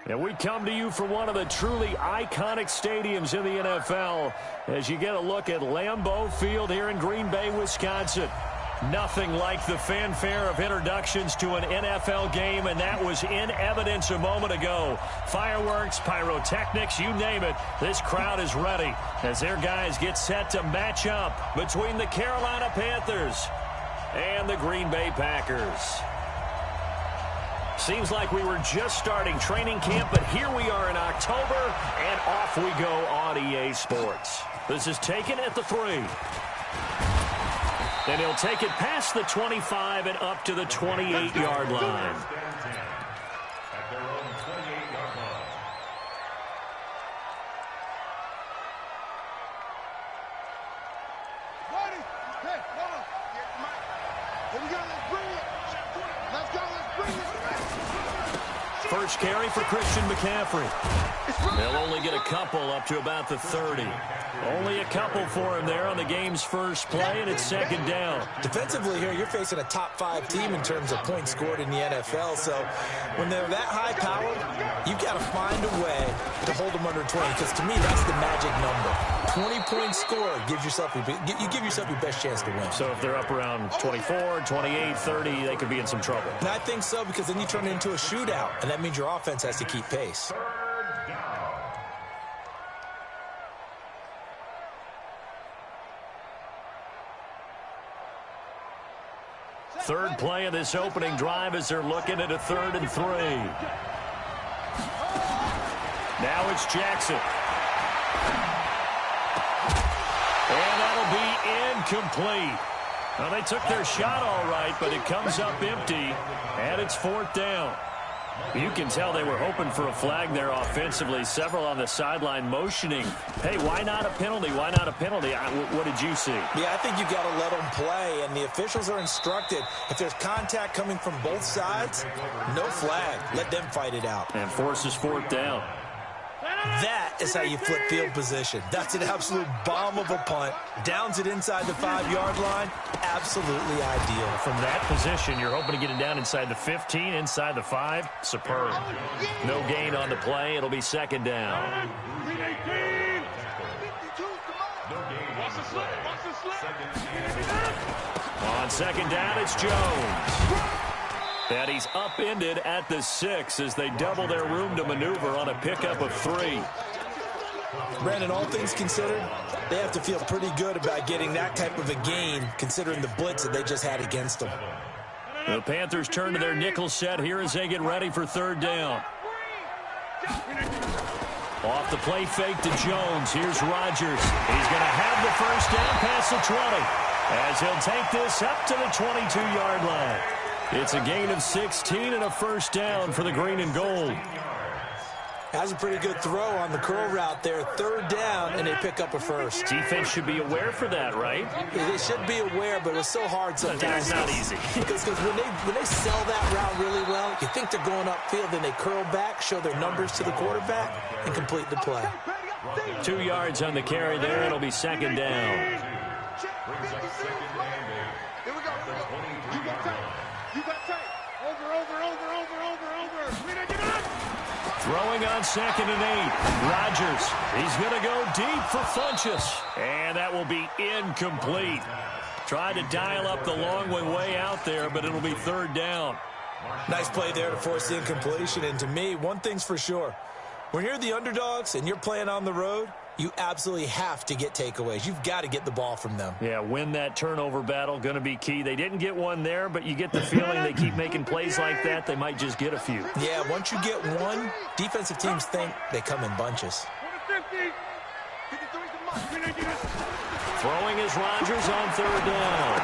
And we come to you from one of the truly iconic stadiums in the NFL as you get a look at Lambeau Field here in Green Bay, Wisconsin. Nothing like the fanfare of introductions to an NFL game, and that was in evidence a moment ago. Fireworks, pyrotechnics, you name it. This crowd is ready as their guys get set to match up between the Carolina Panthers and the Green Bay Packers. Seems like we were just starting training camp, but here we are in October, and off we go on EA Sports. This is taken at the 3. And he'll take it past the 25 and up to the 28-yard line. First carry for Christian McCaffrey. They'll only get a couple up to about the 30. Only a couple for him there on the game's first play, and it's second down. Defensively here, you're facing a top-5 team in terms of points scored in the NFL, so when they're that high-powered, you've got to find a way to hold them under 20, because to me, that's the magic number. 20 points scored gives yourself you give yourself your best chance to win. So if they're up around 24, 28, 30, they could be in some trouble. And I think so, because then you turn it into a shootout, and that means your offense has to keep pace. Third play of this opening drive as they're looking at a 3rd and 3. Now it's Jackson. And that'll be incomplete. Well, they took their shot all right, but it comes up empty, and it's 4th down. You can tell they were hoping for a flag there offensively. Several on the sideline motioning. Hey, why not a penalty? Why not a penalty? What did you see? Yeah, I think you got to let them play, and the officials are instructed. If there's contact coming from both sides, no flag. Let them fight it out. And forces 4th down. That is how you flip field position. That's an absolute bomb of a punt. Downs it inside the 5-yard line. Absolutely ideal. From that position, you're hoping to get it down inside the 15, inside the 5. Superb. No gain on the play. It'll be second down. On second down, it's Jones. And he's upended at the 6 as they double their room to maneuver on a pickup of 3. Brandon, all things considered, they have to feel pretty good about getting that type of a gain considering the blitz that they just had against them. The Panthers turn to their nickel set here as they get ready for 3rd down. Off the play fake to Jones. Here's Rodgers. He's going to have the first down past the 20 as he'll take this up to the 22-yard line. It's a gain of 16 and a first down for the green and gold. That's a pretty good throw on the curl route there. 3rd down, and they pick up a first. Defense should be aware for that, right? They should be aware, but it's so hard sometimes. It's not easy. Because when they sell that route really well, you think they're going upfield, then they curl back, show their numbers to the quarterback, and complete the play. 2 yards on the carry there. It'll be second down. Throwing on 2nd and 8. Rodgers, he's going to go deep for Funchess. And that will be incomplete. Tried to dial up the long one way out there, but it'll be 3rd down. Nice play there to force the incompletion. And to me, one thing's for sure. When you're the underdogs and you're playing on the road, you absolutely have to get takeaways. You've got to get the ball from them. Yeah, win that turnover battle, going to be key. They didn't get one there, but you get the feeling they keep making plays like that, they might just get a few. Yeah, once you get one, defensive teams think they come in bunches. Throwing is Rodgers on 3rd down.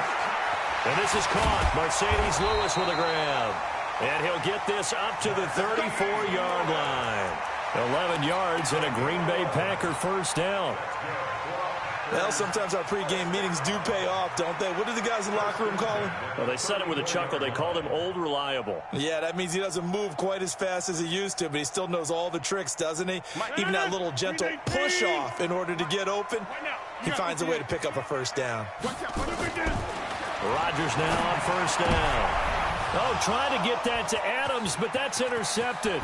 And this is caught. Mercedes Lewis with a grab. And he'll get this up to the 34-yard line. 11 yards and a Green Bay Packer first down. Well, sometimes our pregame meetings do pay off, don't they? What do the guys in the locker room call him? Well, they said it with a chuckle. They called him Old Reliable. Yeah, that means he doesn't move quite as fast as he used to, but he still knows all the tricks, doesn't he? Even that little gentle push-off in order to get open, he finds a way to pick up a first down. Rodgers now on first down. Oh, trying to get that to Adams, but that's intercepted.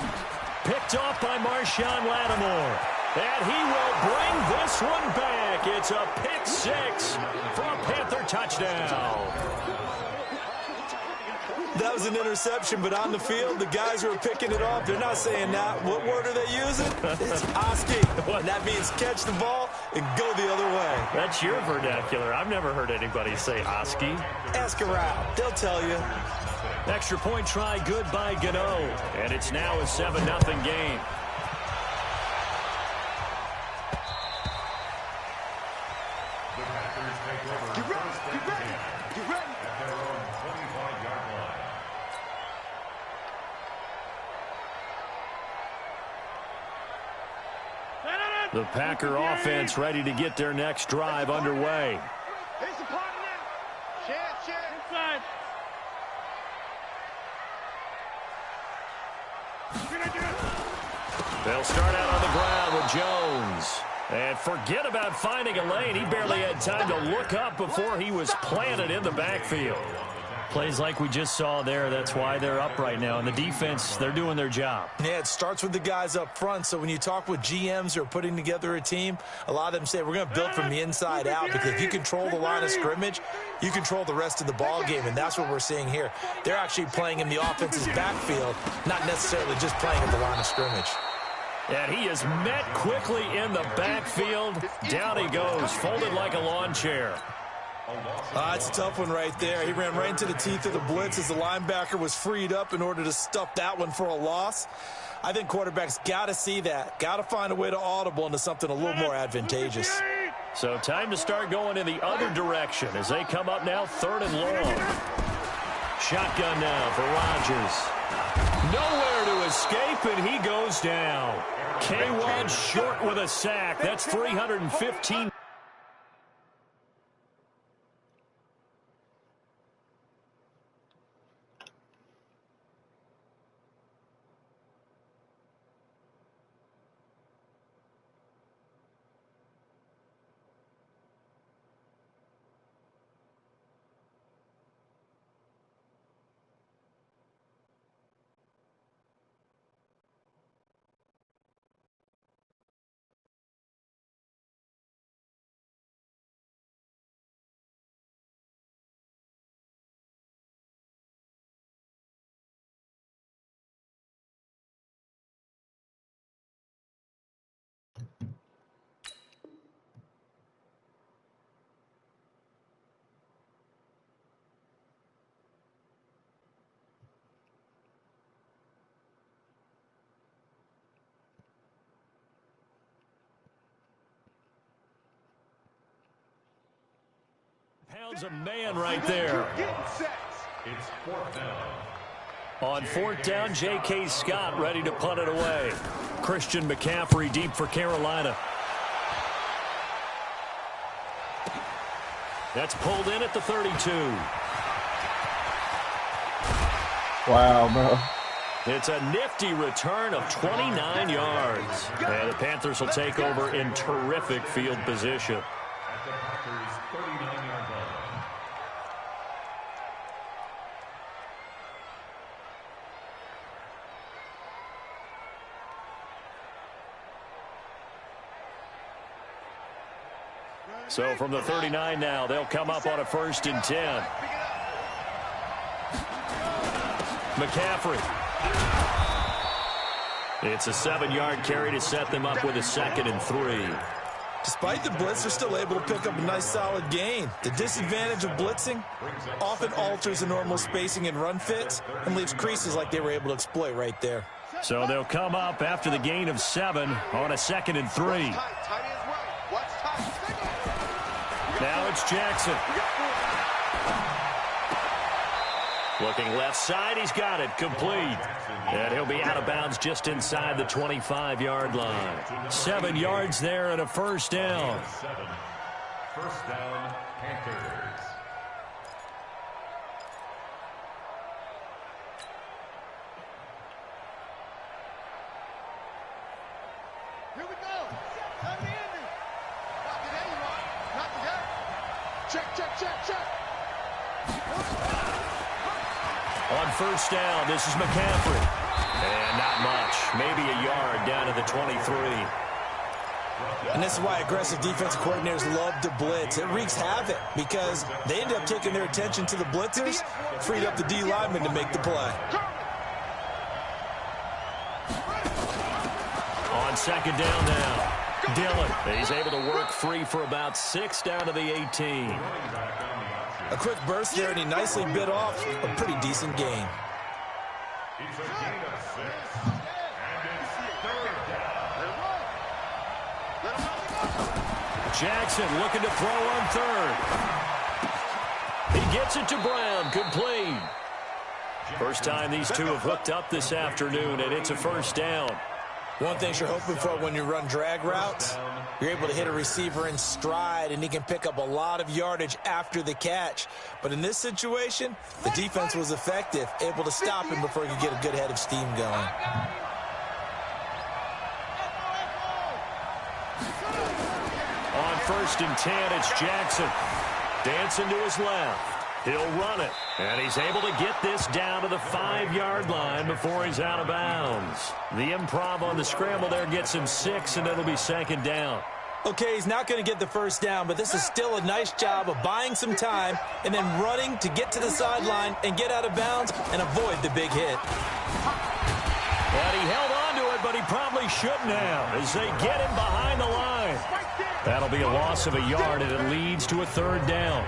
Picked off by Marshawn Lattimore. And he will bring this one back. It's a pick six for a Panther touchdown. That was an interception, but on the field, the guys who are picking it off, they're not saying that. What word are they using? It's Oski. And that means catch the ball and go the other way. That's your vernacular. I've never heard anybody say Oski. Ask around. They'll tell you. Extra point try good by Gano. And it's now a 7-0 game. Get ready. Get ready. At their own 25-yard line. The Packer offense ready to get their next drive underway. Here's the partner now. Share. Inside. They'll start out on the ground with Jones. And forget about finding a lane. He barely had time to look up before he was planted in the backfield. Plays like we just saw there. That's why they're up right now. And the defense, they're doing their job. Yeah, it starts with the guys up front. So when you talk with GMs who are putting together a team, a lot of them say, we're going to build from the inside out. Because if you control the line of scrimmage, you control the rest of the ball game. And that's what we're seeing here. They're actually playing in the offense's backfield, not necessarily just playing at the line of scrimmage. And he is met quickly in the backfield. Down he goes, folded like a lawn chair. It's a tough one right there. He ran right into the teeth of the blitz as the linebacker was freed up in order to stuff that one for a loss. I think quarterbacks got to see that. Got to find a way to audible into something a little more advantageous. So time to start going in the other direction as they come up now 3rd and long. Shotgun now for Rodgers. Nowhere to escape, and he goes down. K1 short with a sack. That's 315. Pounds a man right there. It's 4th down. On 4th down, J.K. Scott ready to punt it away. Christian McCaffrey deep for Carolina. That's pulled in at the 32. Wow, bro. It's a nifty return of 29 yards. And the Panthers will take over in terrific field position. At the Packers' 39-yard line. So from the 39 now, they'll come up on a 1st and 10. McCaffrey. It's a 7-yard carry to set them up with a 2nd and 3. Despite the blitz, they're still able to pick up a nice solid gain. The disadvantage of blitzing often alters the normal spacing and run fits and leaves creases like they were able to exploit right there. So they'll come up after the gain of 7 on a 2nd and 3. Now it's Jackson. Looking left side, he's got it, complete. And he'll be out of bounds just inside the 25-yard line. 7 yards there and a 1st down. 1st down, Panthers. Here we go. Time to end it. Not today, you are. Not today. Check. On first down, this is McCaffrey. And not much. Maybe a yard down to the 23. And this is why aggressive defensive coordinators love to blitz. It wreaks havoc because they end up taking their attention to the blitzers, freed up the D lineman to make the play. On second down now, Dillon. He's able to work free for about 6 down to the 18. A quick burst there, and he nicely bit off a pretty decent gain. It's a gain of 6. And it's third down. Jackson looking to throw on third. He gets it to Brown. Complete. First time these two have hooked up this afternoon, and it's a first down. One thing you're hoping for when you run drag routes, you're able to hit a receiver in stride, and he can pick up a lot of yardage after the catch. But in this situation, the defense was effective, able to stop him before he could get a good head of steam going. On first and 10, it's Jackson. Dancing to his left. He'll run it. And he's able to get this down to the 5-yard line before he's out of bounds. The improv on the scramble there gets him 6, and it'll be second down. Okay, he's not going to get the first down, but this is still a nice job of buying some time and then running to get to the sideline and get out of bounds and avoid the big hit. And he held on to it, but he probably shouldn't have as they get him behind the line. That'll be a loss of a yard, and it leads to a third down.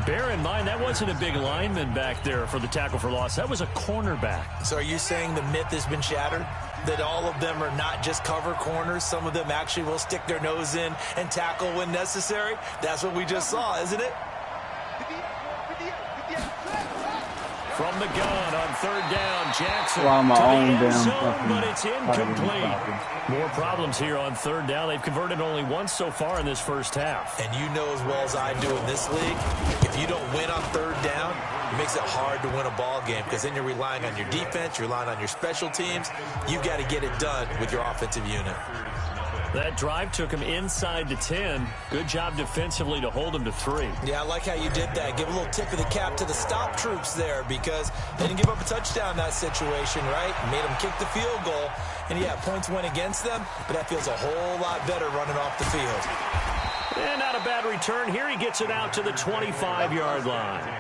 Bear in mind, that wasn't a big lineman back there for the tackle for loss. That was a cornerback. So are you saying the myth has been shattered? That all of them are not just cover corners? Some of them actually will stick their nose in and tackle when necessary? That's what we just saw, isn't it? From the gun on third down, Jackson Well, to the end damn zone, but it's fucking incomplete. More problems here on third down. They've converted only once so far in this first half. And you know as well as I do in this league, if you don't win on third down, it makes it hard to win a ball game because then you're relying on your defense, you're relying on your special teams. You've got to get it done with your offensive unit. That drive took him inside the 10. Good job defensively to hold him to 3. Yeah, I like how you did that. Give a little tip of the cap to the stop troops there because they didn't give up a touchdown in that situation, right? Made them kick the field goal. And, yeah, points went against them, but that feels a whole lot better running off the field. And not a bad return. Here he gets it out to the 25-yard line.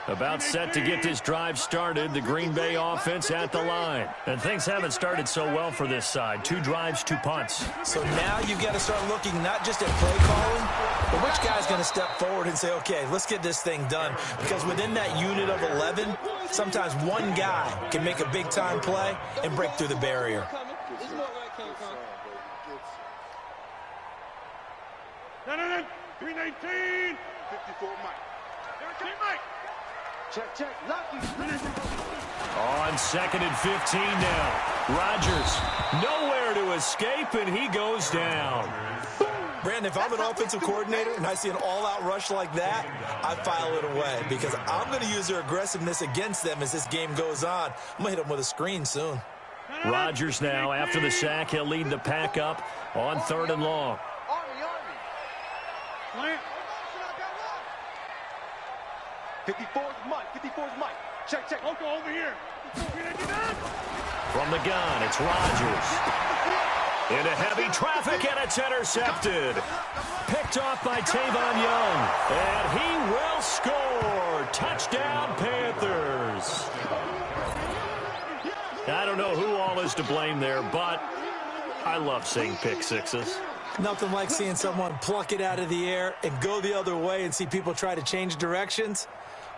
About set to get this drive started, the Green Bay offense at the line. And things haven't started so well for this side. 2 drives, 2 punts. So now you've got to start looking not just at play calling, but which guy's going to step forward and say, okay, let's get this thing done. Because within that unit of 11, sometimes one guy can make a big-time play and break through the barrier. No. 319. 54 Mike. Mike. Check. Lucky. On second and 15 now. Rodgers nowhere to escape, and he goes down. Brandon, if I'm an offensive coordinator and I see an all-out rush like that, I file it away because I'm going to use their aggressiveness against them as this game goes on. I'm going to hit them with a screen soon. Rodgers now, after the sack, he'll lead the pack up on third and long. Army. 54's Mike. Check. Okay, over here. From the gun, it's Rodgers. Into heavy traffic, and it's intercepted. Picked off by Tavon Young. And he will score. Touchdown, Panthers. I don't know who all is to blame there, but I love seeing pick sixes. Nothing like seeing someone pluck it out of the air and go the other way and see people try to change directions.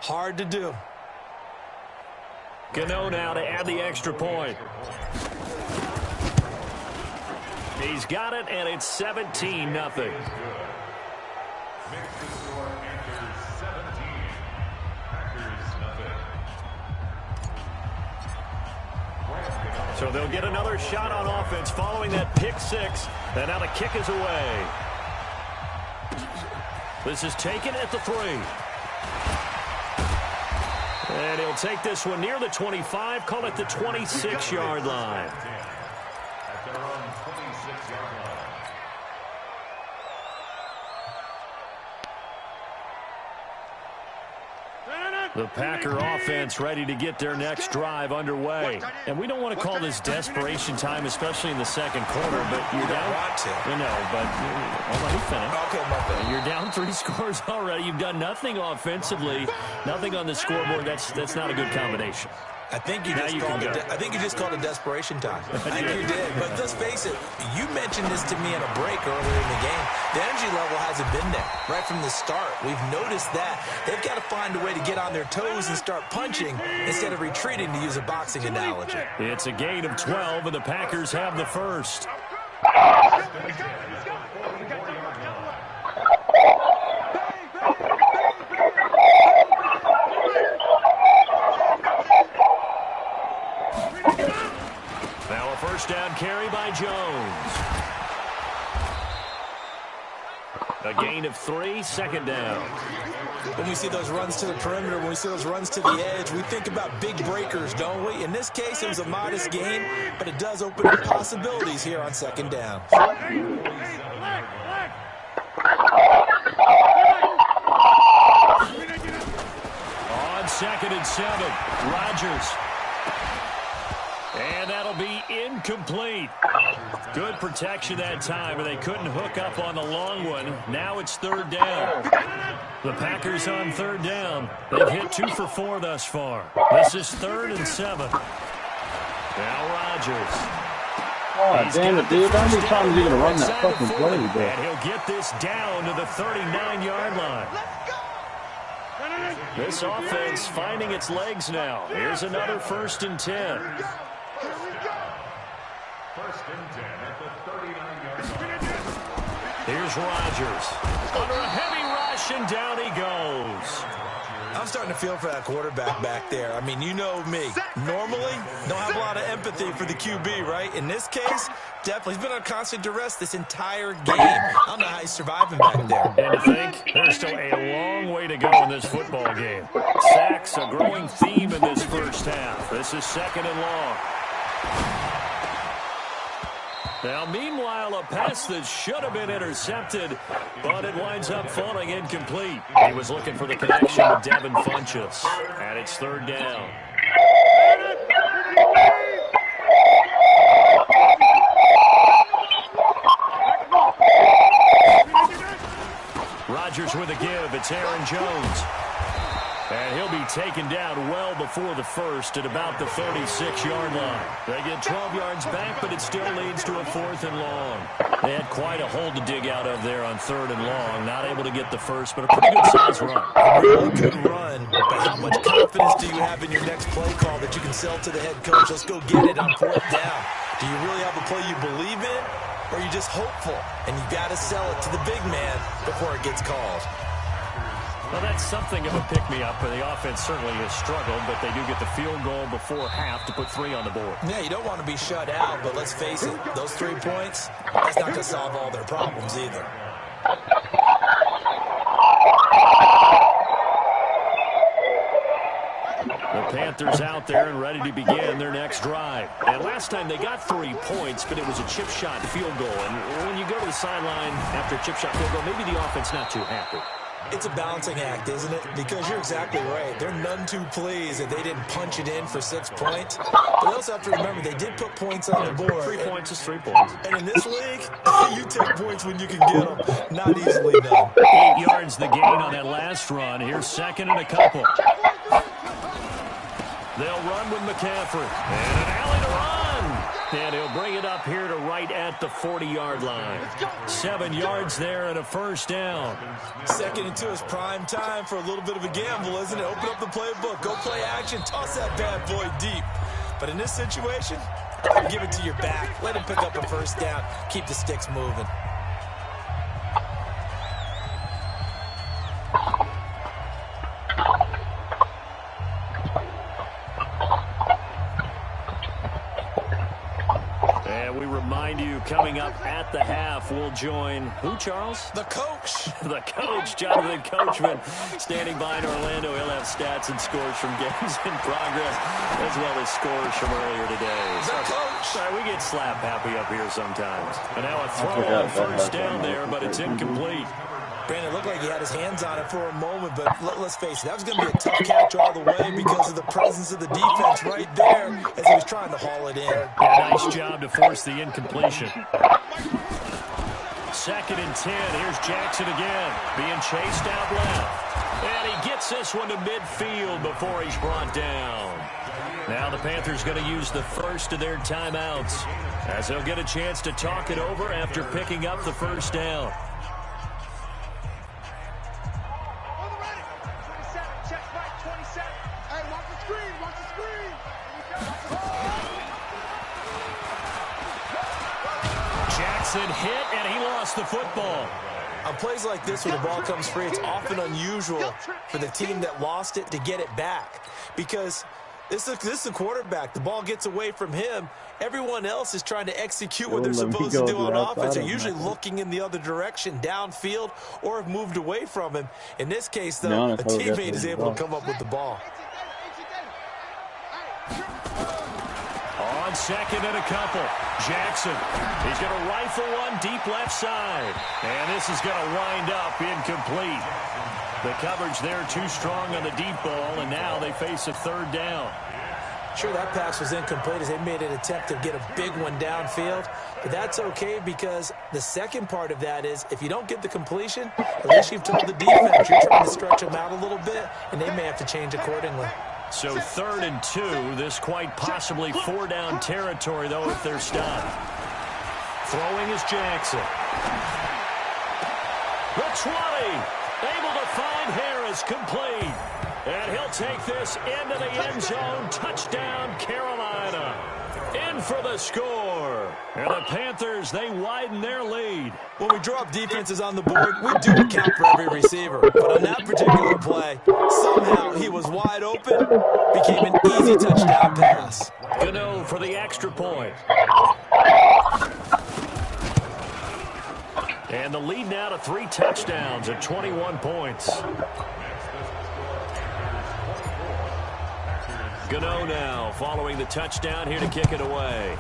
Hard to do. Gano now to add the extra point. He's got it, and it's 17-0. So they'll get another shot on offense following that pick six. And now the kick is away. This is taken at the 3. And he'll take this one near the 25, call it the 26-yard line. The Packer offense ready to get their next drive underway. And we don't want to call this desperation time, especially in the second quarter, but you're down. I'll let you finish. Okay, my bad. You're down 3 scores already. You've done nothing offensively, nothing on the scoreboard. That's not a good combination. I think you just called it desperation time. I think you did. But let's face it, you mentioned this to me in a break earlier in the game. The energy level hasn't been there right from the start. We've noticed that. They've got to find a way to get on their toes and start punching instead of retreating, to use a boxing analogy. It's a gain of 12, and the Packers have the first. Now a first down carry by Jones. A gain of 3, second down. When we see those runs to the perimeter, when we see those runs to the edge, we think about big breakers, don't we? In this case, it was a modest gain, but it does open up possibilities here on second down. On 2nd and 7, Rodgers. And that'll be incomplete. Good protection that time, and they couldn't hook up on the long one. Now it's 3rd down. The Packers on 3rd down. They've hit 2 for 4 thus far. This is 3rd and 7. Now Rodgers. Oh, damn it, dude. How many times are you going to run that fucking play, bro? And he'll get this down to the 39-yard line. This offense finding its legs now. Here's another 1st and 10. Here's Rodgers. Under a heavy rush, and down he goes. I'm starting to feel for that quarterback back there. I mean, you know me. Normally, don't have a lot of empathy for the QB, right? In this case, definitely. He's been on constant duress this entire game. I don't know how he's surviving back there. And to think, there's still a long way to go in this football game. Sacks, a growing theme in this first half. This is 2nd and long. Now, meanwhile, a pass that should have been intercepted, but it winds up falling incomplete. He was looking for the connection with Devin Funchess, and it's 3rd down. Rodgers with a give. It's Aaron Jones. And he'll be taken down well before the first at about the 36-yard line. They get 12 yards back, but it still leads to a 4th and long. They had quite a hole to dig out of there on 3rd and long. Not able to get the first, but a pretty good-sized run. A really good run, but how much confidence do you have in your next play call that you can sell to the head coach? Let's go get it on 4th down. Do you really have a play you believe in, or are you just hopeful? And you got to sell it to the big man before it gets called. Well, that's something of a pick-me-up, and the offense certainly has struggled, but they do get the field goal before half to put 3 on the board. Yeah, you don't want to be shut out, but let's face it, those 3 points, that's not going to solve all their problems either. The Panthers out there and ready to begin their next drive. And last time they got 3 points, but it was a chip shot field goal. And when you go to the sideline after a chip shot field goal, maybe the offense not too happy. It's a balancing act, isn't it? Because you're exactly right. They're none too pleased that they didn't punch it in for 6 points. But they also have to remember they did put points on the board. 3 points is 3 points. And in this league, you take points when you can get them. Not easily done. 8 yards the gain on that last run. Here's 2nd and a couple. They'll run with McCaffrey. And an alley to run. And he'll bring it up here to right at the 40-yard line. 7 yards there and a first down. 2nd and 2 is prime time for a little bit of a gamble, isn't it? Open up the playbook. Go play action. Toss that bad boy deep. But in this situation, give it to your back. Let him pick up a first down. Keep the sticks moving. Coming up at the half, we'll join who, Charles? The coach. The coach, Jonathan Coachman, standing by in Orlando. He'll have stats and scores from games in progress, as well as scores from earlier today. The coach. Sorry, we get slap happy up here sometimes. And now a throw on 1st down there, but it's incomplete. Brandon, it looked like he had his hands on it for a moment, but let's face it, that was going to be a tough catch all the way because of the presence of the defense right there as he was trying to haul it in. Yeah, nice job to force the incompletion. 2nd and 10. Here's Jackson again, being chased out left. And he gets this one to midfield before he's brought down. Now the Panthers going to use the first of their timeouts as they'll get a chance to talk it over after picking up the first down. Jackson hit, and he lost the football. On plays like this where the ball comes free, it's often unusual for the team that lost it to get it back because this is the quarterback. The ball gets away from him. Everyone else is trying to execute what they're supposed to do on offense. They're usually looking in the other direction, downfield, or have moved away from him. In this case, though, a teammate is able to come up with the ball. On 2nd and a couple, Jackson. He's going to rifle one deep left side. And this is going to wind up incomplete. The coverage there too strong on the deep ball, and now they face a 3rd down. Sure, that pass was incomplete as they made an attempt to get a big one downfield. But that's okay because the second part of that is if you don't get the completion, at least you've told the defense you're trying to stretch them out a little bit, and they may have to change accordingly. So 3rd and 2, this quite possibly 4-down territory, though, if they're stopped. Throwing is Jackson. The 20, able to find Harris, complete. And he'll take this into the end zone. Touchdown, Carolina. In for the score. And the Panthers, they widen their lead. When we draw up defenses on the board, we do account for every receiver. But on that particular play, somehow he was wide open, became an easy touchdown pass. Gano for the extra point. And the lead now to 3 touchdowns at 21 points. Gano now following the touchdown here to kick it away.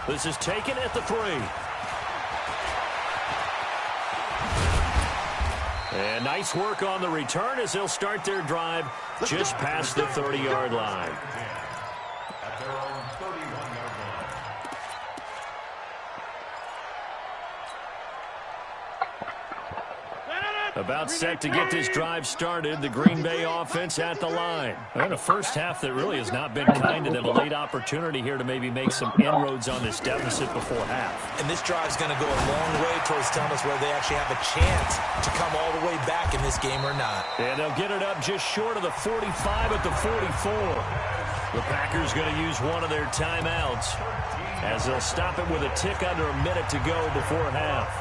This is taken at the 3. And nice work on the return as they'll start their drive just past the 30-yard line. About set to get this drive started. The Green Bay offense at the line. And a first half that really has not been kind to them. A late opportunity here to maybe make some inroads on this deficit before half. And this drive's going to go a long way towards telling us whether they actually have a chance to come all the way back in this game or not. And they'll get it up just short of the 45 at the 44. The Packers going to use one of their timeouts as they'll stop it with a tick under a minute to go before half.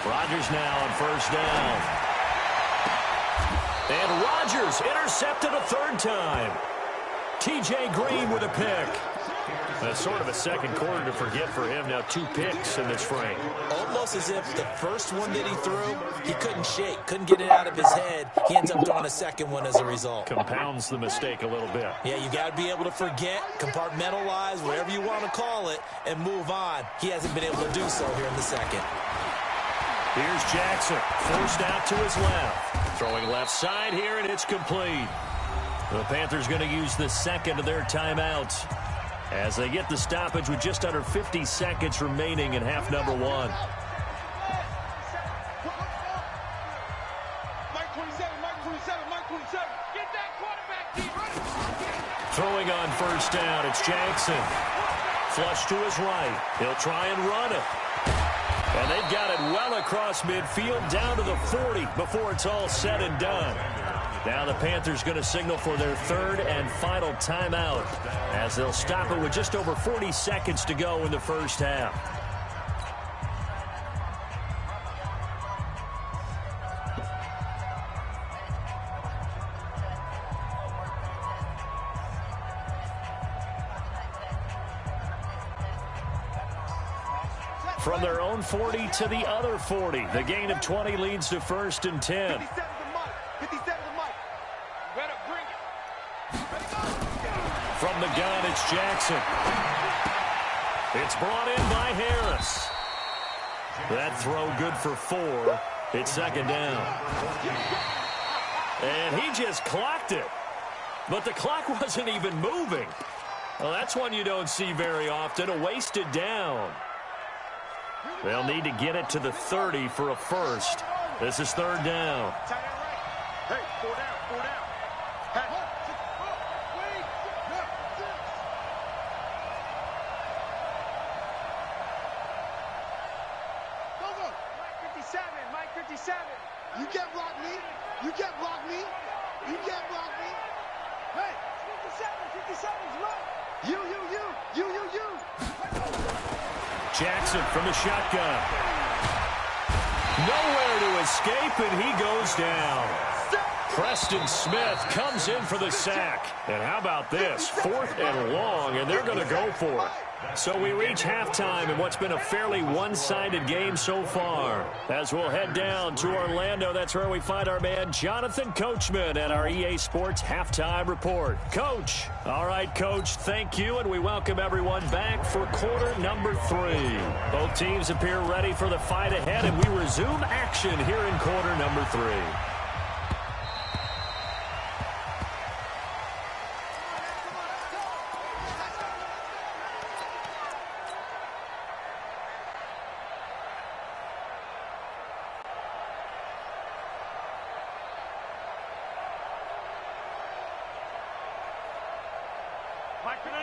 Rodgers now on first down. And Rodgers intercepted a 3rd time. T.J. Green with a pick. That's sort of a second quarter to forget for him. Now 2 picks in this frame. Almost as if the first one that he threw, he couldn't shake, couldn't get it out of his head. He ends up throwing a second one as a result. Compounds the mistake a little bit. Yeah, you got to be able to forget, compartmentalize, whatever you want to call it, and move on. He hasn't been able to do so here in the second. Here's Jackson, forced out to his left. Throwing left side here, and it's complete. The Panthers going to use the second of their timeouts as they get the stoppage with just under 50 seconds remaining in half number 1. Throwing on first down, it's Jackson. Flush to his right. He'll try and run it. And they've got it well across midfield down to the 40 before it's all said and done. Now the Panthers going to signal for their 3rd and final timeout as they'll stop it with just over 40 seconds to go in the first half. From their own 40 to the other 40. The gain of 20 leads to 1st and 10. 57 to Mike. 57 to Mike. Better bring it. From the gun, it's Jackson. It's brought in by Harris. That throw good for 4. It's 2nd down. And he just clocked it. But the clock wasn't even moving. Well, that's one you don't see very often, a wasted down. They'll need to get it to the 30 for a first. This is 3rd down. Hey, 4 down, 4 down. Mike 57. You can't block me. You can't block me. You can't block me. Hey, 57 is right. You. Jackson from the shotgun. Nowhere to escape, and he goes down. Preston Smith comes in for the sack. And how about this? 4th and long, and they're going to go for it. So we reach halftime in what's been a fairly one-sided game so far. As we'll head down to Orlando, that's where we find our man Jonathan Coachman at our EA Sports Halftime Report. Coach. All right, Coach, thank you, and we welcome everyone back for quarter number 3. Both teams appear ready for the fight ahead, and we resume action here in quarter number 3.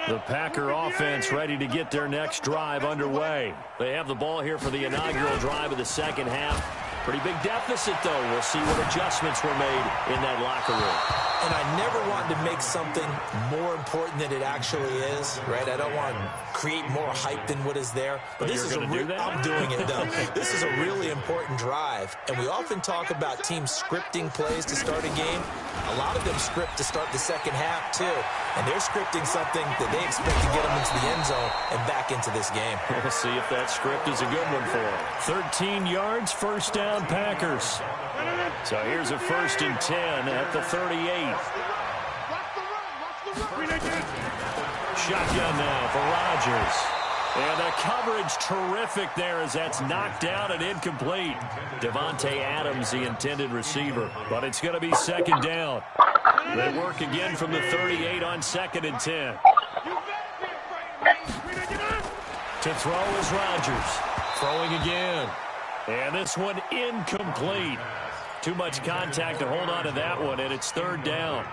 The Packer offense ready to get their next drive underway. They have the ball here for the inaugural drive of the second half. Pretty big deficit, though. We'll see what adjustments were made in that locker room. And I never want to make something more important than it actually is, right? I don't want to create more hype than what is there. But this is I'm doing it, though. This is a really important drive. And we often talk about teams scripting plays to start a game. A lot of them script to start the second half, too. And they're scripting something that they expect to get them into the end zone and back into this game. We'll see if that script is a good one for them. 13 yards, 1st down, Packers. So here's a 1st and 10 at the 38. Shotgun now for Rodgers. And the coverage terrific there as that's knocked down and incomplete. Devontae Adams, the intended receiver. But it's going to be 2nd down. They work again from the 38 on 2nd and 10. To throw is Rodgers. Throwing again. And this one incomplete. Too much contact to hold on to that one, and it's 3rd down.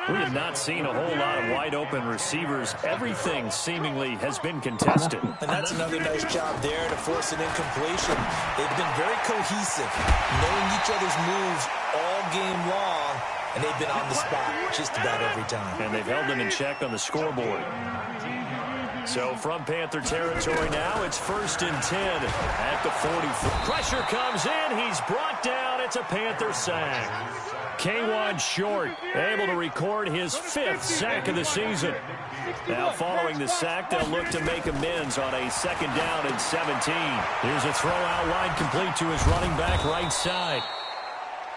We have not seen a whole lot of wide-open receivers. Everything seemingly has been contested. And that's another nice job there to force an incompletion. They've been very cohesive, knowing each other's moves all game long, and they've been on the spot just about every time. And they've held them in check on the scoreboard. So from Panther territory now, it's 1st and 10 at the 40. Pressure comes in. He's brought down. It's a Panther sack. K'Wan Short able to record his 5th sack of the season. Now following the sack, they'll look to make amends on a 2nd down and 17. Here's a throw out wide complete to his running back right side.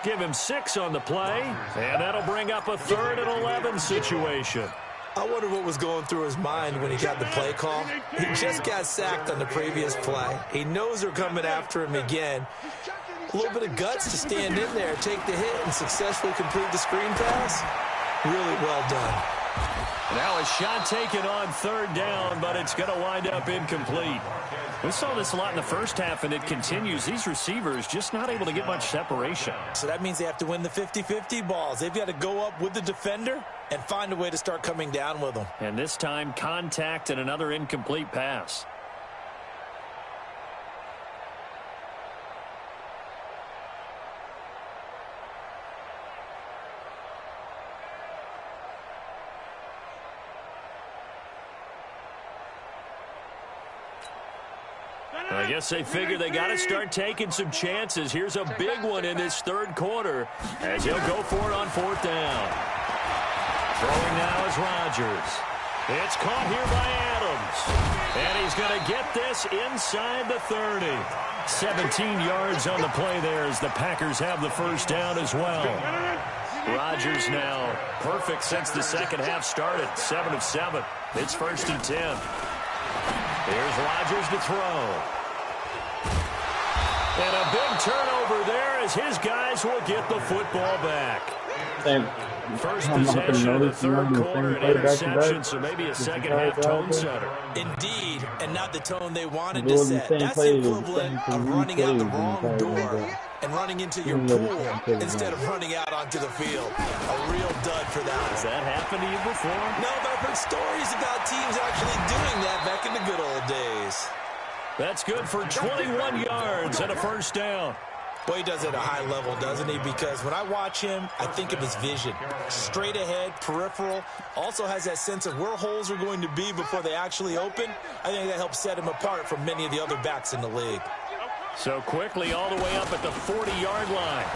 Give him 6 on the play, and that'll bring up a 3rd and 11 situation. I wonder what was going through his mind when he got the play call. He just got sacked on the previous play. He knows they're coming after him again. A little bit of guts to stand in there, take the hit, and successfully complete the screen pass. Really well done. Now a shot taken on 3rd down, but it's going to wind up incomplete. We saw this a lot in the first half, and it continues. These receivers just not able to get much separation. So that means they have to win the 50-50 balls. They've got to go up with the defender and find a way to start coming down with them. And this time, contact and another incomplete pass. I guess they figure they got to start taking some chances. Here's a big one in this 3rd quarter as he'll go for it on 4th down. Throwing now is Rodgers. It's caught here by Adams. Jones. And he's going to get this inside the 30. 17 yards on the play there as the Packers have the first down as well. Rodgers now perfect since the second half started. 7 of 7. It's 1st and 10. Here's Rodgers to throw. And a big turnover there as his guys will get the football back. First possession of the third quarter, an interception, so maybe a second-half tone setter. Indeed, and not the tone they wanted to set. That's the equivalent of running out the wrong door and running into your pool instead of running out onto the field. A real dud for that. Has that happened to you before? No, but I've heard stories about teams actually doing that back in the good old days. That's good for 21 yards and a first down. Well, he does it at a high level, doesn't he? Because when I watch him, I think of his vision. Straight ahead, peripheral. Also has that sense of where holes are going to be before they actually open. I think that helps set him apart from many of the other backs in the league. So quickly all the way up at the 40-yard line.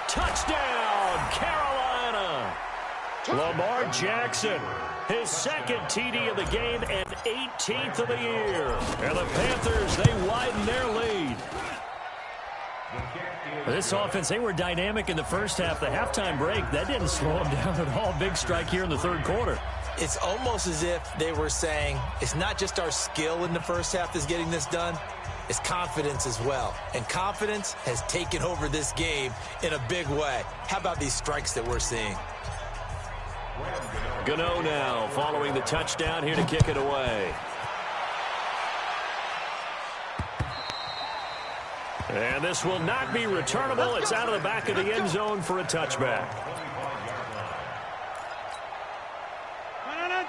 Touchdown, Carolina! Lamar Jackson, his second TD of the game and 18th of the year. And the Panthers, they widen their lead. This offense, they were dynamic in the first half. The halftime break, that didn't slow them down at all. Big strike here in the third quarter. It's almost as if they were saying, it's not just our skill in the first half that's getting this done. It's confidence as well. And confidence has taken over this game in a big way. How about these strikes that we're seeing? Gano now following the touchdown here to kick it away. And this will not be returnable. It's out of the back of the end zone for a touchback.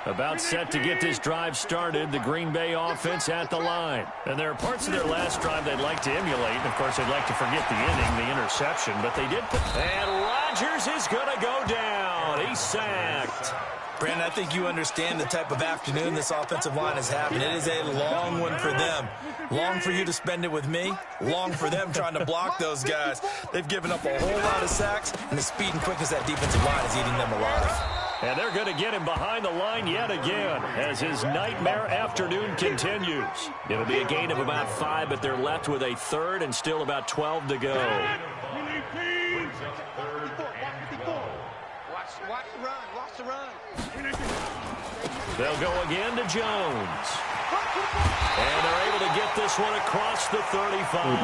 About set to get this drive started, the Green Bay offense at the line. And there are parts of their last drive they'd like to emulate. And, of course, they'd like to forget the inning, the interception. But they did. And Rodgers is going to go down. He's sacked. Brandon, I think you understand the type of afternoon this offensive line is having. It is a long one for them. Long for you to spend it with me. Long for them trying to block those guys. They've given up a whole lot of sacks, and the speed and quickness of that defensive line is eating them alive. And they're going to get him behind the line yet again as his nightmare afternoon continues. It'll be a gain of about 5, but they're left with a third and still about 12 to go. Watch the run. Watch the run. They'll go again to Jones. And they're able to get this one across the 35.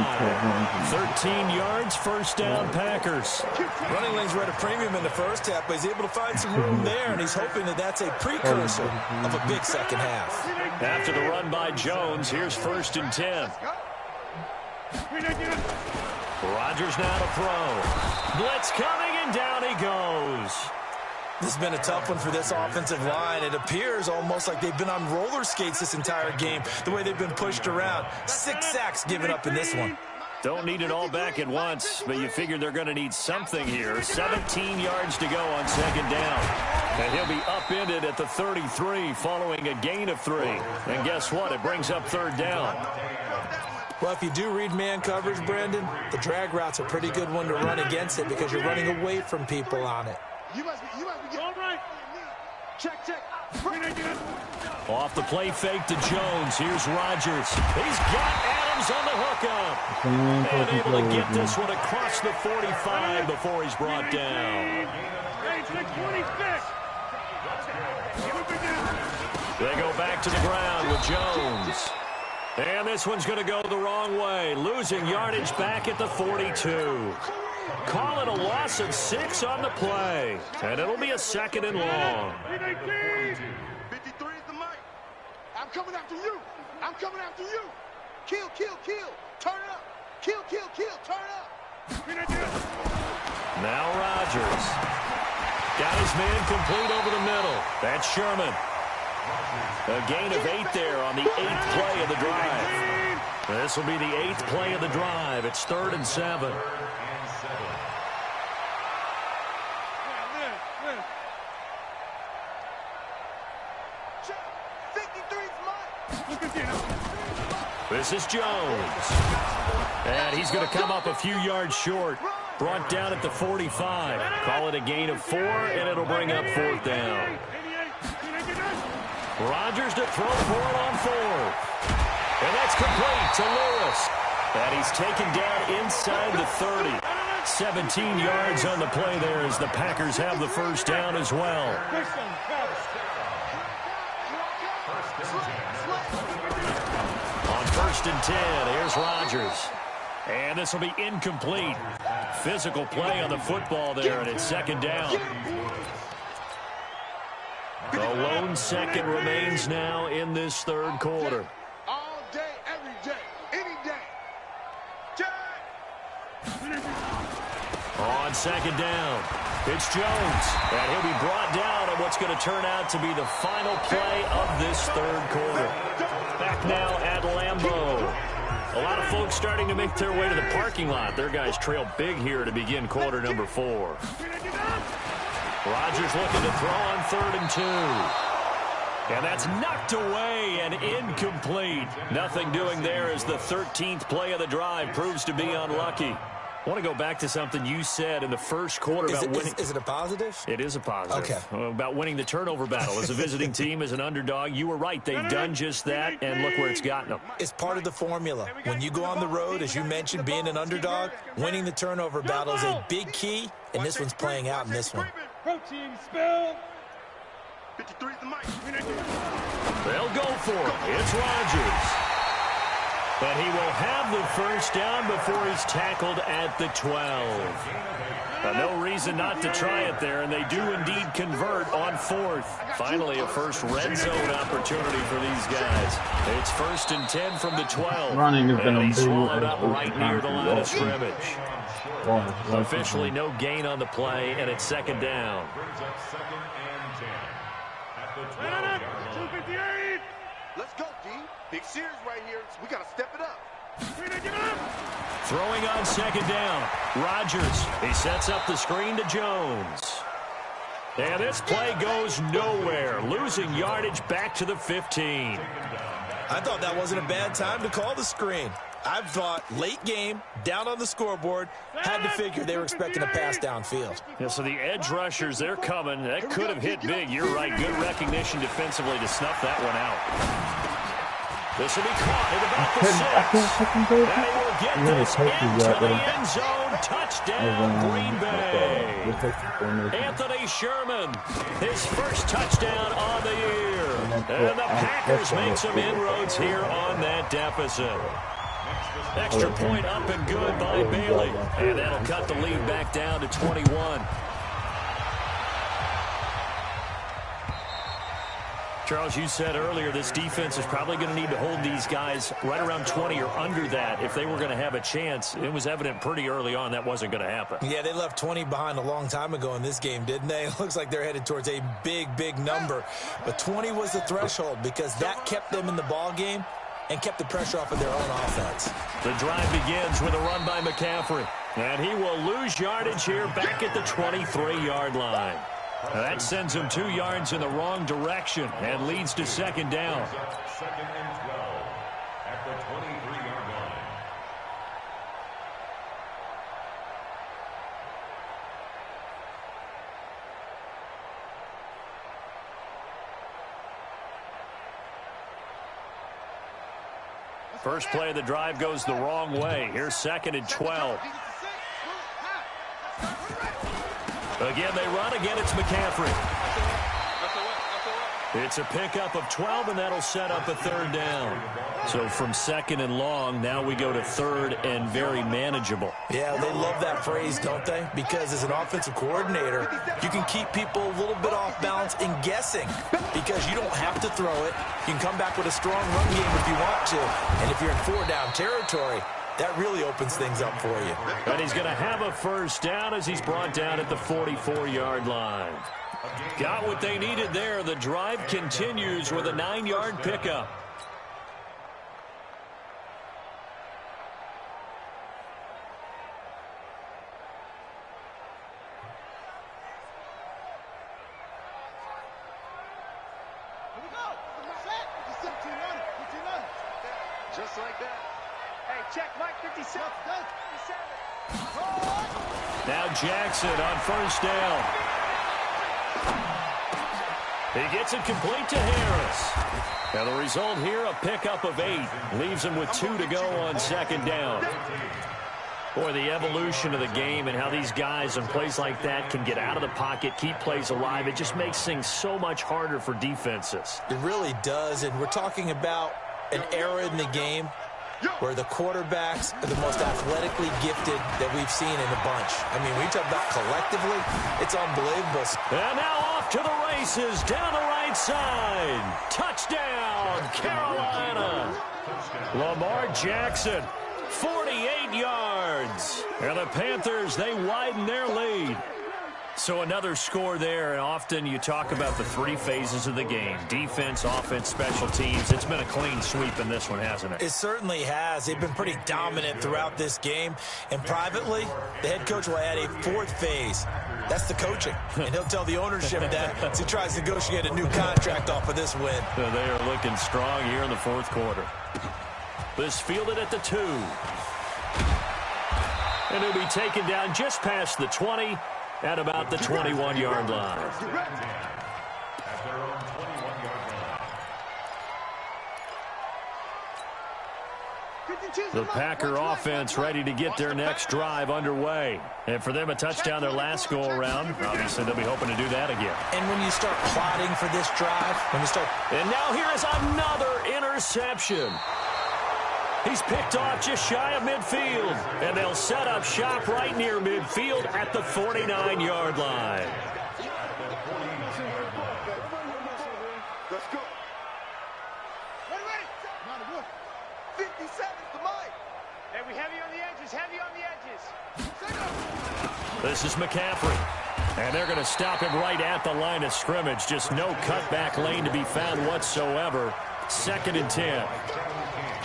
13 yards, first down, Packers. Running lanes were at a premium in the first half, but he's able to find some room there, and he's hoping that that's a precursor of a big second half. After the run by Jones, here's 1st and 10. Rodgers now to throw. Blitz coming, and down he goes. This has been a tough one for this offensive line. It appears almost like they've been on roller skates this entire game, the way they've been pushed around. 6 sacks given up in this one. Don't need it all back at once, but you figure they're going to need something here. 17 yards to go on second down. And he'll be upended at the 33 following a gain of 3. And guess what? It brings up third down. Well, if you do read man coverage, Brandon, the drag route's a pretty good one to run against it because you're running away from people on it. You must be all right. Check. Off the play fake to Jones. Here's Rodgers. He's got Adams on the hookup. And able to get this one across the 45 before he's brought down. They go back to the ground with Jones. And this one's going to go the wrong way. Losing yardage back at the 42. Call it a loss of 6 on the play. And it'll be a 2nd and long. 53 is the mic. I'm coming after you. Kill. Turn it up. Kill. Turn it up. Now Rodgers. Got his man complete over the middle. That's Sherman. A gain of 8 there on the 8th play of the drive. This will be the 8th play of the drive. It's 3rd and 7. This is Jones. And he's going to come up a few yards short. Brought down at the 45. Call it a gain of 4, and it'll bring up 4th down. Rodgers to throw for it on 4th. And that's complete to Lewis. And he's taken down inside the 30. 17 yards on the play there as the Packers have the first down as well. On 1st and 10, here's Rodgers. And this will be incomplete. Physical play on the football there, and it's 2nd down. The lone second remains now in this 3rd quarter. All day, every day, any day. On 2nd down, it's Jones. And he'll be brought down on what's going to turn out to be the final play of this 3rd quarter. Back now at Lambeau. A lot of folks starting to make their way to the parking lot. Their guys trail big here to begin quarter number 4. Rodgers looking to throw on 3rd and 2. And that's knocked away and incomplete. Nothing doing there as the 13th play of the drive proves to be unlucky. I want to go back to something you said in the first quarter about winning. Is it a positive? It is a positive. Okay. About winning the turnover battle. As a visiting team, as an underdog, you were right. They've done just that, and look where it's gotten them. It's part of the formula. When you go on the road, as you mentioned, being an underdog, winning the turnover battle is a big key, and this one's playing out in this one. Protein spill. 53 is the mic. They'll go for it. It's Rodgers. But he will have the first down before he's tackled at the 12. No reason not to try it there, and they do indeed convert on 4th. Finally, a first red zone opportunity for these guys. It's 1st and 10 from the 12. Running has been and he's a big swallowed up right near the line of scrimmage. Wow. Officially no gain on the play, and it's 2nd down. Let's go, D. Big series right here. We got to step it up. Throwing on 2nd down. Rodgers. He sets up the screen to Jones. And this play goes nowhere. Losing yardage back to the 15. I thought that wasn't a bad time to call the screen. I thought late game, down on the scoreboard, had to figure they were expecting a pass downfield. Yeah, so the edge rushers, they're coming. That could have hit big. You're right. Good recognition defensively to snuff that one out. This will be caught at about the 6. And he will get this into the end zone. Touchdown, Green Bay. Anthony Sherman, his first touchdown on the year. And the Packers make some inroads here on that deficit. Extra point up and good by Bailey. And that'll cut the lead back down to 21. Charles, you said earlier this defense is probably going to need to hold these guys right around 20 or under that if they were going to have a chance. It was evident pretty early on that wasn't going to happen. Yeah, they left 20 behind a long time ago in this game, didn't they? It looks like they're headed towards a big, big number. But 20 was the threshold because that kept them in the ball game and kept the pressure off of their own offense. The drive begins with a run by McCaffrey. And he will lose yardage here back at the 23-yard line. Now that sends him 2 yards in the wrong direction and leads to 2nd down. 2nd and 12 at the 23-yard line. First play of the drive goes the wrong way. Here's 2nd and 12. Again, they run. Again, it's McCaffrey. It's a pickup of 12, and that'll set up a 3rd down. So from 2nd and long, now we go to 3rd and very manageable. Yeah, they love that phrase, don't they? Because as an offensive coordinator, you can keep people a little bit off balance and guessing because you don't have to throw it. You can come back with a strong run game if you want to. And if you're in 4-down territory, that really opens things up for you. And he's going to have a first down as he's brought down at the 44-yard line. Got what they needed there. The drive continues with a 9-yard pickup. Just like that. Hey, check, Mike, 57. Now Jackson on first down. He gets it complete to Harris. Now the result here, a pickup of 8. Leaves him with 2 to go on second down. Boy, the evolution of the game and how these guys in plays like that can get out of the pocket, keep plays alive, it just makes things so much harder for defenses. It really does, and we're talking about an era in the game where the quarterbacks are the most athletically gifted that we've seen in a bunch. I mean, when you talk about collectively, it's unbelievable. And now off to the races, down the right side. Touchdown, Carolina. Lamar Jackson, 48 yards. And the Panthers, they widen their lead. So another score there, and often you talk about the 3 phases of the game. Defense, offense, special teams. It's been a clean sweep in this one, hasn't it? It certainly has. They've been pretty dominant throughout this game. And privately, the head coach will add a 4th phase. That's the coaching. And he'll tell the ownership that as he tries to negotiate a new contract off of this win. So they are looking strong here in the 4th quarter. This fielded at the 2. And it'll be taken down just past the 20 at about the 21-yard line. The Packer offense ready to get their next drive underway. And for them, a touchdown their last go-around. Obviously, they'll be hoping to do that again. And when you start plotting for this drive, And now here is another interception. He's picked off just shy of midfield. And they'll set up shop right near midfield at the 49-yard line. Let's go. Ready. 57 to Mike. Hey, we heavy on the edges, heavy on the edges. This is McCaffrey. And they're going to stop him right at the line of scrimmage. Just no cutback lane to be found whatsoever. 2nd and 10.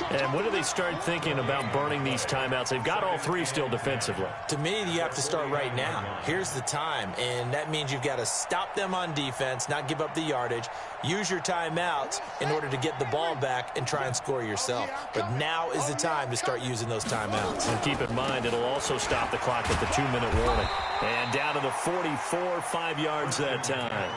And when do they start thinking about burning these timeouts? They've got all 3 still defensively. To me, you have to start right now. Here's the time, and that means you've got to stop them on defense, not give up the yardage, use your timeouts in order to get the ball back and try and score yourself. But now is the time to start using those timeouts. And keep in mind, it'll also stop the clock at the 2-minute warning. And down to the 44, 5 yards that time.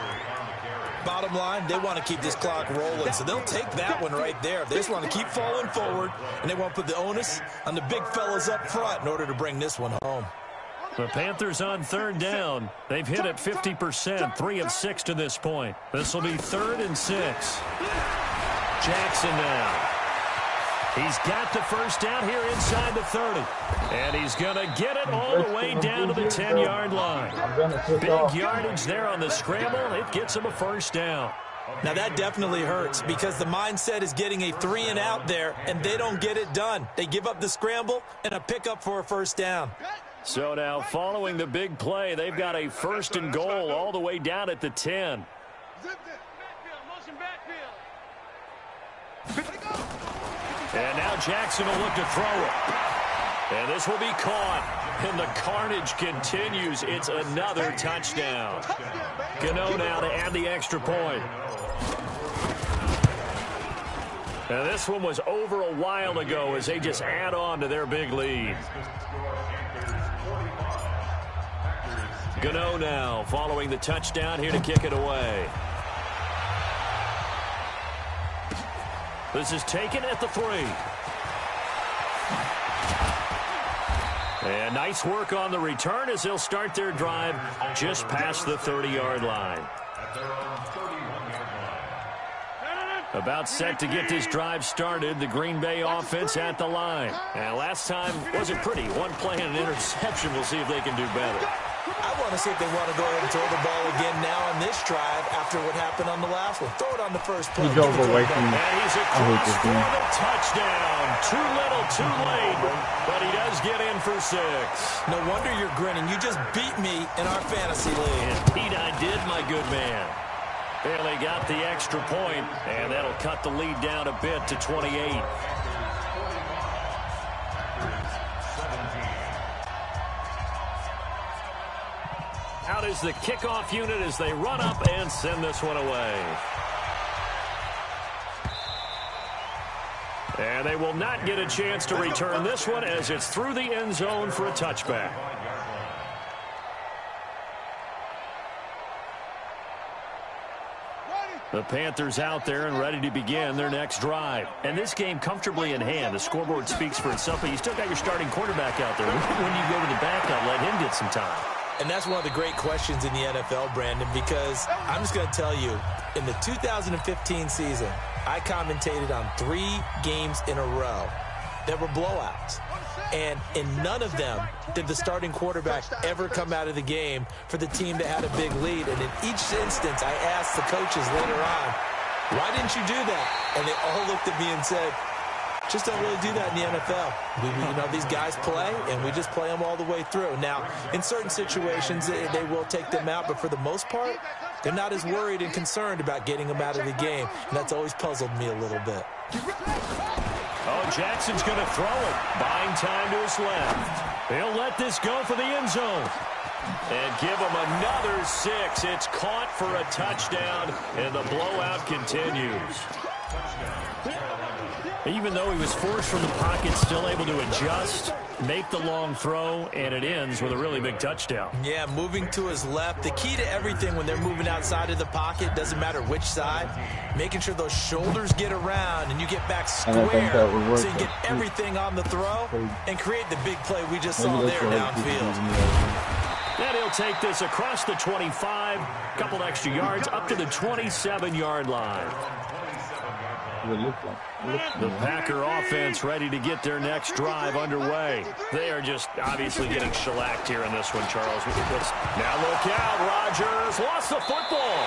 Bottom line, they want to keep this clock rolling, so they'll take that one right there. They just want to keep falling forward, and they want to put the onus on the big fellas up front in order to bring this one home. The Panthers on 3rd down. They've hit it 50%, 3 of 6 to this point. This will be 3rd and 6. Jackson now. He's got the first down here inside the 30. And he's going to get it all the way down to the 10-yard line. Big yardage there on the scramble. It gets him a first down. Now, that definitely hurts because the mindset is getting a 3-and-out there, and they don't get it done. They give up the scramble and a pickup for a first down. So now, following the big play, they've got a 1st and goal all the way down at the 10. And now Jackson will look to throw it. And this will be caught. And the carnage continues. It's another touchdown. Gano now to add the extra point. And this one was over a while ago as they just add on to their big lead. Gano now following the touchdown here to kick it away. This is taken at the 3. And nice work on the return as they'll start their drive just past the 30-yard line. About set to get this drive started, the Green Bay offense at the line. And last time wasn't pretty. 1 play and an interception. We'll see if they can do better. I want to see if they want to go ahead and throw the ball again now on this drive after what happened on the last one. Throw it on the first play. He drove away from me. And he's across for the touchdown. Too little, too late. But he does get in for 6. No wonder you're grinning. You just beat me in our fantasy league. Indeed I did, my good man. And they got the extra point, and that'll cut the lead down a bit to 28. Out is the kickoff unit as they run up and send this one away. And they will not get a chance to return this one as it's through the end zone for a touchback. The Panthers out there and ready to begin their next drive. And this game comfortably in hand. The scoreboard speaks for itself, but you still got your starting quarterback out there. When you go to the backup, let him get some time. And that's one of the great questions in the NFL, Brandon, because I'm just going to tell you, in the 2015 season, I commentated on 3 games in a row that were blowouts. And in none of them did the starting quarterback ever come out of the game for the team that had a big lead. And in each instance, I asked the coaches later on, why didn't you do that? And they all looked at me and said, just don't really do that in the NFL. These guys play, and we just play them all the way through. Now, in certain situations, they will take them out, but for the most part, they're not as worried and concerned about getting them out of the game, and that's always puzzled me a little bit. Oh, Jackson's going to throw it. Buying time to his left. He'll let this go for the end zone. And give him another 6. It's caught for a touchdown, and the blowout continues. Even though he was forced from the pocket, still able to adjust, make the long throw, and it ends with a really big touchdown. Yeah, moving to his left. The key to everything when they're moving outside of the pocket, doesn't matter which side, making sure those shoulders get around and you get back square so you get everything on the throw and create the big play we just saw there downfield. And he'll take this across the 25, a couple extra yards, up to the 27-yard line. The Packer offense ready to get their next drive underway. They are just obviously getting shellacked here in this one, Charles. Now look out, Rodgers lost the football.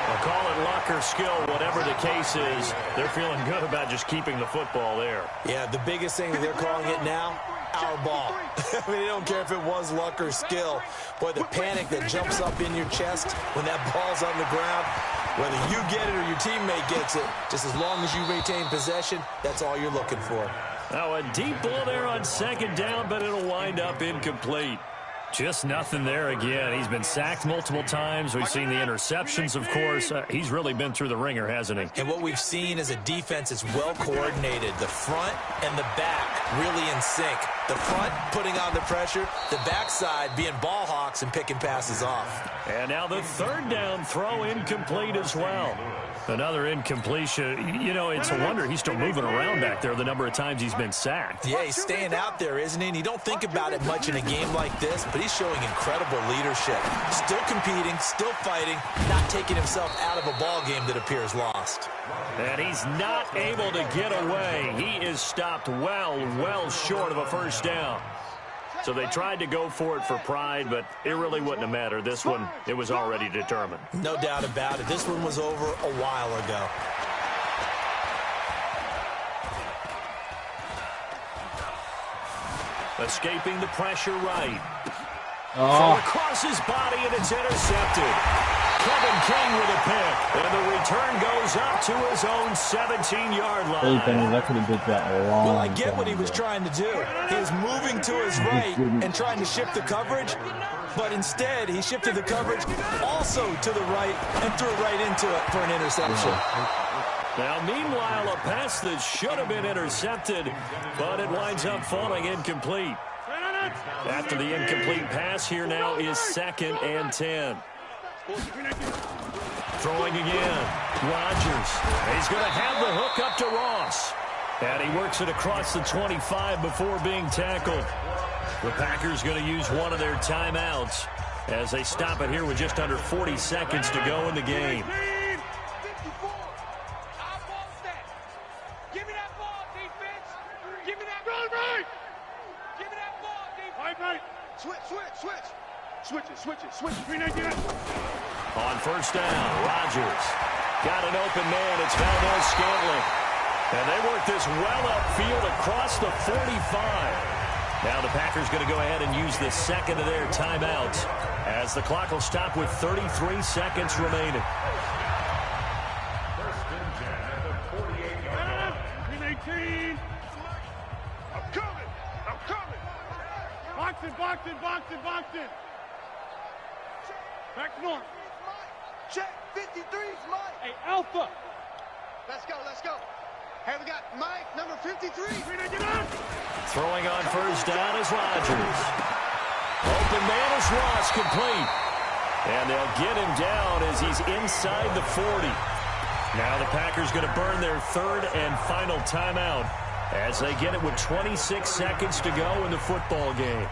I'll call it luck or skill, whatever the case is. They're feeling good about just keeping the football there. Yeah, the biggest thing that they're calling it now, our ball. I mean, they don't care if it was luck or skill. Boy, the panic that jumps up in your chest when that ball's on the ground, whether you get it or your teammate gets it, just as long as you retain possession, that's all you're looking for. Now a deep ball there on second down, but it'll wind up incomplete. Just nothing there again. He's been sacked multiple times. We've seen the interceptions, of course. He's really been through the ringer, hasn't he? And what we've seen is a defense that's well coordinated. The front and the back really in sync. The front putting on the pressure, the backside being ball hawks and picking passes off. And now the third down throw incomplete as well. Another incompletion. You know, it's a wonder he's still moving around back there the number of times he's been sacked. Yeah, he's staying out there, isn't he? And you don't think about it much in a game like this, but he's showing incredible leadership. Still competing, still fighting, not taking himself out of a ball game that appears lost. And he's not able to get away. He is stopped well short of a first down. So they tried to go for it for pride, but it really wouldn't have mattered. This one, it was already determined. No doubt about it. This one was over a while ago. Escaping the pressure right. Throw across his body, and it's intercepted. Kevin King with a pick, and the return goes up to his own 17-yard line. Well, I get what he was trying to do. He was moving to his right and trying to shift the coverage, but instead he shifted the coverage also to the right and threw right into it for an interception. Now, meanwhile, a pass that should have been intercepted, but it winds up falling incomplete. After the incomplete pass, here now is 2nd and 10. Throwing again. Rodgers. He's going to have the hook up to Ross. And he works it across the 25 before being tackled. The Packers going to use one of their timeouts as they stop it here with just under 40 seconds to go in the game. Give me that ball, defense. Give me that ball. Give me that ball, defense. Switch it. On first down, Rodgers got an open man. It's Valdez-Scantling. And they work this well upfield across the 45. Now the Packers going to go ahead and use the second of their timeouts as the clock will stop with 33 seconds remaining. Boxing. Back north. Check. 53's Mike. Hey, Alpha. Let's go. Hey, we got Mike, number 53. Throwing on first down is Rodgers. Open man is Ross, complete. And they'll get him down as he's inside the 40. Now the Packers going to burn their third and final timeout as they get it with 26 seconds to go in the football game.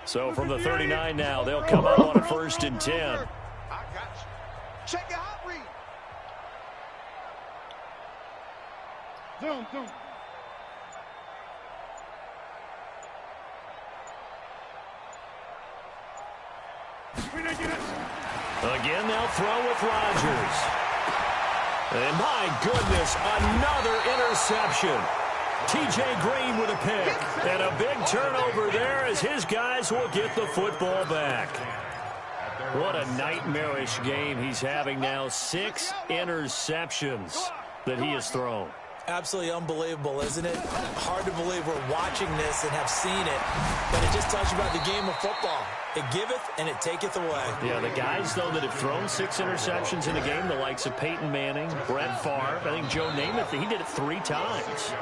So from the 39 now, they'll come up on a 1st and 10. I got you. Check your hot read. Zoom. Again, they'll throw with Rodgers. And my goodness, another interception. T.J. Green with a pick. And a big turnover there as his guys will get the football back. What a nightmarish game he's having now. 6 interceptions that he has thrown. Absolutely unbelievable, isn't it? Hard to believe we're watching this and have seen it, but it just tells you about the game of football. It giveth and it taketh away. Yeah, the guys, though, that have thrown 6 interceptions in a game, the likes of Peyton Manning, Brett Favre, I think Joe Namath, he did it 3 times.